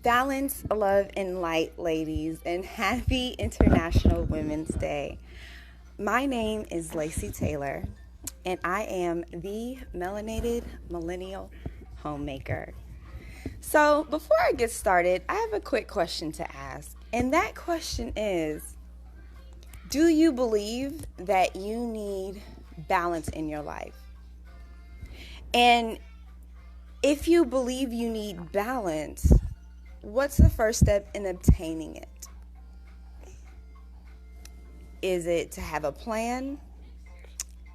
Balance, love, and light, ladies, and happy International Women's Day. My name is Lacey Taylor, and I am the melanated millennial homemaker. So, before I get started, I have a quick question to ask, and that question is, do you believe that you need balance in your life? And if you believe you need balance, what's the first step in obtaining it? Is it to have a plan?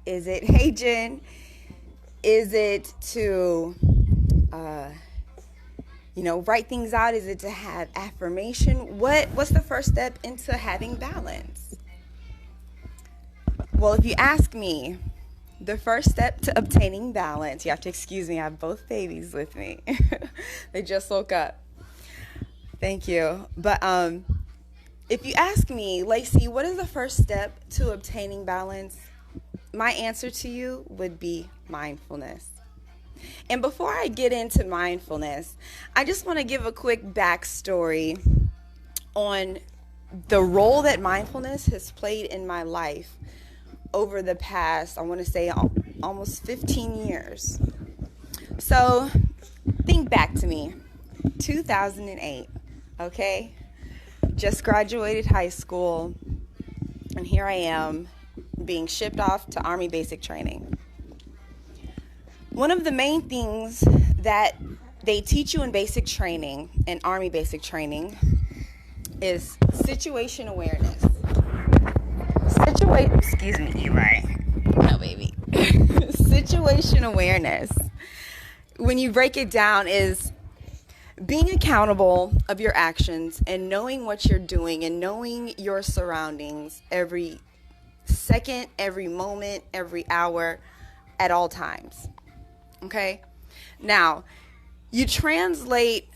Is it, hey Jen, is it to, write things out? Is it to have affirmation? What's the first step into having balance? Well, if you ask me, the first step to obtaining balance, you have to excuse me, I have both babies with me. They just woke up. Thank you. But if you ask me, Lacey, what is the first step to obtaining balance? My answer to you would be mindfulness. And before I get into mindfulness, I just want to give a quick backstory on the role that mindfulness has played in my life over the past, I want to say, almost 15 years. So think back to me, 2008. Okay, just graduated high school, and here I am being shipped off to Army basic training. One of the main things that they teach you in basic training, in Army basic training, is situation awareness. Excuse me, Eli. No, baby. Situation awareness, when you break it down, is being accountable of your actions and knowing what you're doing and knowing your surroundings every second, every moment, every hour, at all times. Okay? Now, you translate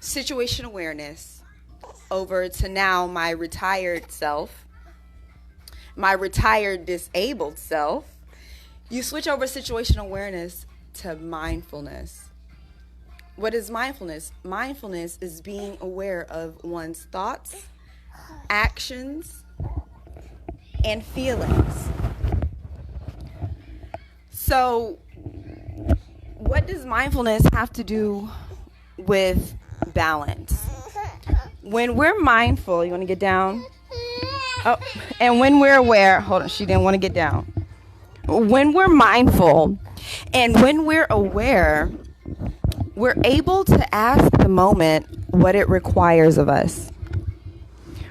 situation awareness over to now my retired self, my retired disabled self. You switch over situation awareness to mindfulness. What is mindfulness? Mindfulness is being aware of one's thoughts, actions, and feelings. So, what does mindfulness have to do with balance? When we're mindful, you want to get down? Oh, and when we're aware, hold on, she didn't want to get down. When we're mindful and when we're aware, we're able to ask the moment what it requires of us.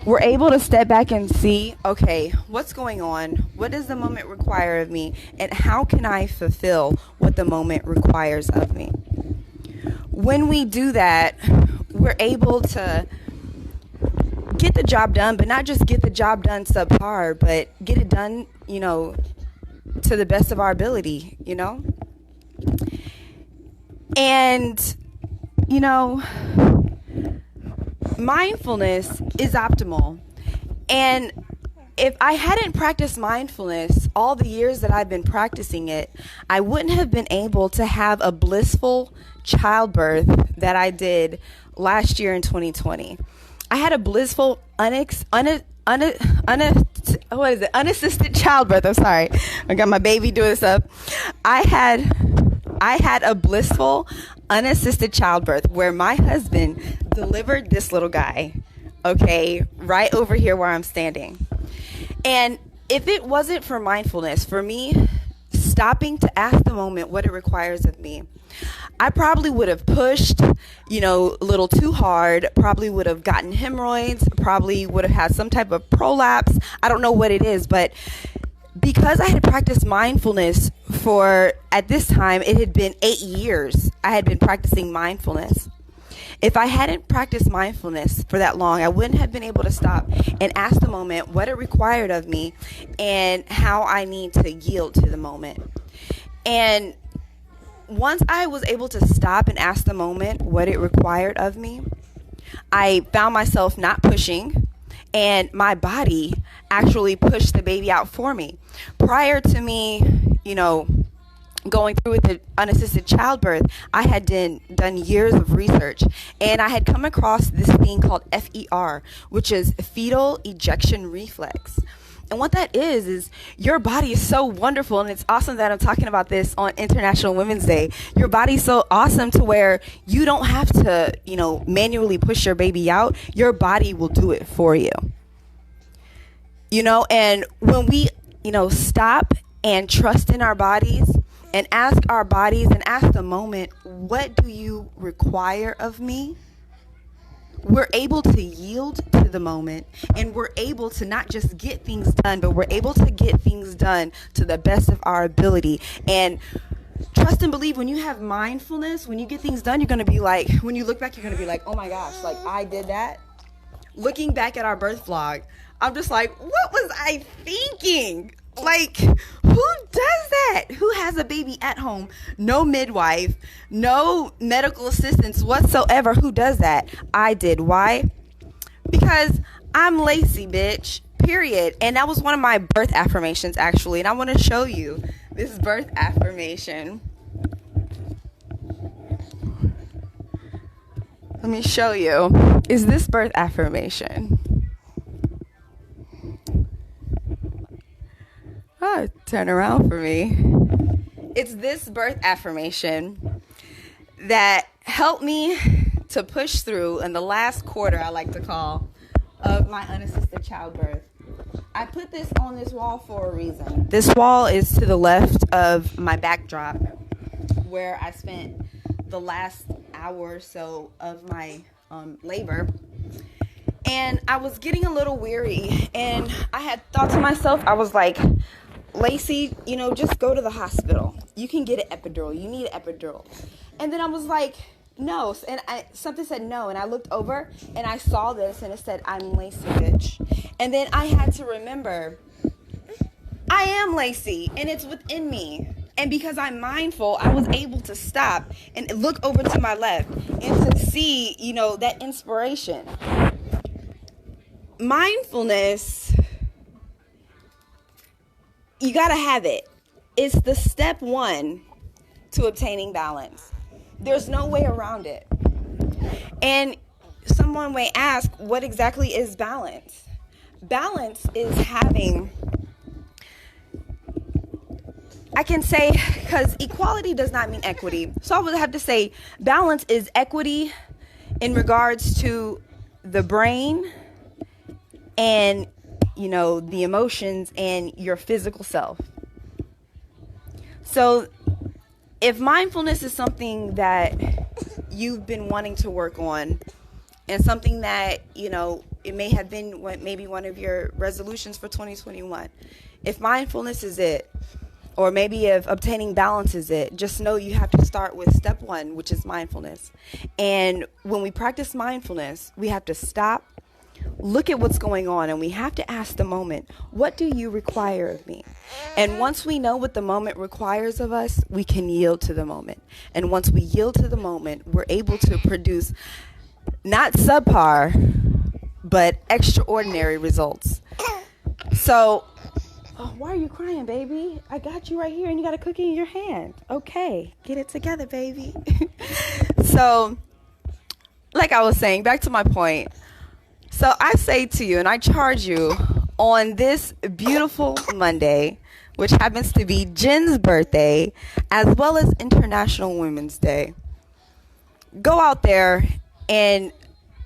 We're able to step back and see, okay, what's going on? What does the moment require of me? And how can I fulfill what the moment requires of me? When we do that, we're able to get the job done, but not just get the job done subpar, but get it done, to the best of our ability, And, mindfulness is optimal. And if I hadn't practiced mindfulness all the years that I've been practicing it, I wouldn't have been able to have a blissful childbirth that I did last year in 2020. I had a blissful, unassisted childbirth. I'm sorry. I got my baby doing this up. I had a blissful, unassisted childbirth where my husband delivered this little guy, okay, right over here where I'm standing. And if it wasn't for mindfulness, for me stopping to ask the moment what it requires of me, I probably would have pushed, a little too hard, probably would have gotten hemorrhoids, probably would have had some type of prolapse. I don't know what it is, but because I had practiced mindfulness at this time, it had been 8 years I had been practicing mindfulness. If I hadn't practiced mindfulness for that long, I wouldn't have been able to stop and ask the moment what it required of me and how I need to yield to the moment. And once I was able to stop and ask the moment what it required of me, I found myself not pushing, and my body actually pushed the baby out for me. Prior to me, going through with the unassisted childbirth, I had done years of research, and I had come across this thing called FER, which is fetal ejection reflex. And what that is your body is so wonderful, and it's awesome that I'm talking about this on International Women's Day. Your body's so awesome to where you don't have to, manually push your baby out. Your body will do it for you. And when we, stop and trust in our bodies and ask our bodies and ask the moment, what do you require of me? We're able to yield to the moment, and we're able to not just get things done, but we're able to get things done to the best of our ability. And trust and believe, when you have mindfulness, when you get things done, you're going to be like, when you look back, you're going to be like, oh my gosh, like I did that. Looking back at our birth vlog, I'm just like, what was I thinking? Like, who does that? Who has a baby at home? No midwife, no medical assistance whatsoever. Who does that? I did. Why? Because I'm lazy, bitch. Period. And that was one of my birth affirmations, actually. And I want to show you this birth affirmation. Let me show you. Is this birth affirmation? Oh, turn around for me. It's this birth affirmation that helped me to push through in the last quarter, I like to call, of my unassisted childbirth. I put this on this wall for a reason. This wall is to the left of my backdrop where I spent the last hour or so of my labor. And I was getting a little weary, and I had thought to myself, I was like, Lacey, just go to the hospital. You can get an epidural. You need an epidural. And then I was like, no. And something said no. And I looked over and I saw this and it said, I'm Lacey, bitch. And then I had to remember, I am Lacey and it's within me. And because I'm mindful, I was able to stop and look over to my left and to see, that inspiration. Mindfulness, you got to have it. It's the step one to obtaining balance. There's no way around it. And someone may ask, what exactly is balance? Balance is having, I can say, because equality does not mean equity. So I would have to say balance is equity in regards to the brain and the emotions and your physical self. So if mindfulness is something that you've been wanting to work on and something that, it may have been maybe one of your resolutions for 2021, if mindfulness is it, or maybe if obtaining balance is it, just know you have to start with step one, which is mindfulness. And when we practice mindfulness, we have to stop, look at what's going on, and we have to ask the moment, what do you require of me? And once we know what the moment requires of us, we can yield to the moment. And once we yield to the moment, we're able to produce not subpar, but extraordinary results. So, why are you crying, baby? I got you right here and you got a cookie in your hand. Okay, get it together, baby. So, like I was saying, back to my point. So I say to you and I charge you on this beautiful Monday, which happens to be Jen's birthday, as well as International Women's Day. Go out there and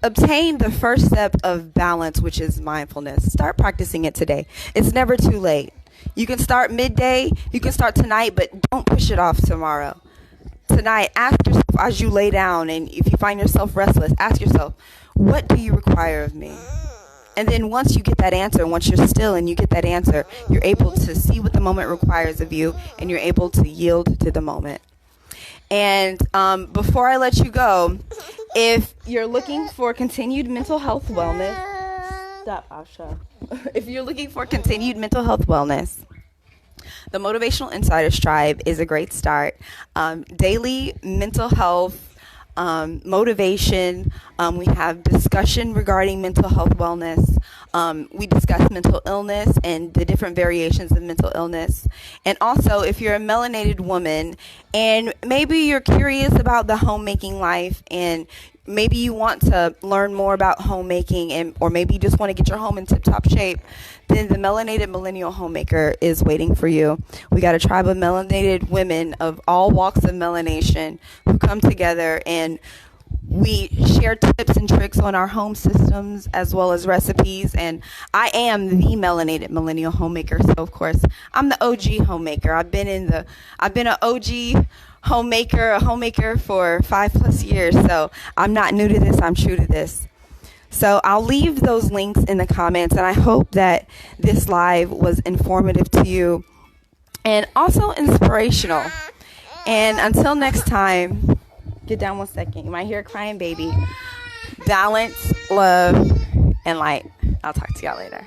obtain the first step of balance, which is mindfulness. Start practicing it today. It's never too late. You can start midday, you can start tonight, but don't push it off tomorrow. Tonight, ask yourself as you lay down, and if you find yourself restless, ask yourself, what do you require of me? And then once you get that answer, once you're still and you get that answer, you're able to see what the moment requires of you, and you're able to yield to the moment. And before I let you go, if you're looking for continued mental health wellness, stop, Asha. If you're looking for continued mental health wellness, the Motivational Insiders Tribe is a great start. Daily mental health motivation. We have discussion regarding mental health wellness. We discuss mental illness and the different variations of mental illness. And also, if you're a melanated woman and maybe you're curious about the homemaking life, and maybe you want to learn more about homemaking, or maybe you just want to get your home in tip-top shape, then the Melanated Millennial Homemaker is waiting for you. We got a tribe of melanated women of all walks of melanation who come together, and we share tips and tricks on our home systems as well as recipes. And I am the Melanated Millennial Homemaker, so of course I'm the OG homemaker. I've been an OG homemaker, a homemaker for 5+ years, so I'm not new to this, I'm true to this. So I'll leave those links in the comments, and I hope that this live was informative to you and also inspirational. And until next time, get down 1 second. You might hear a crying baby. Balance, love, and light. I'll talk to y'all later.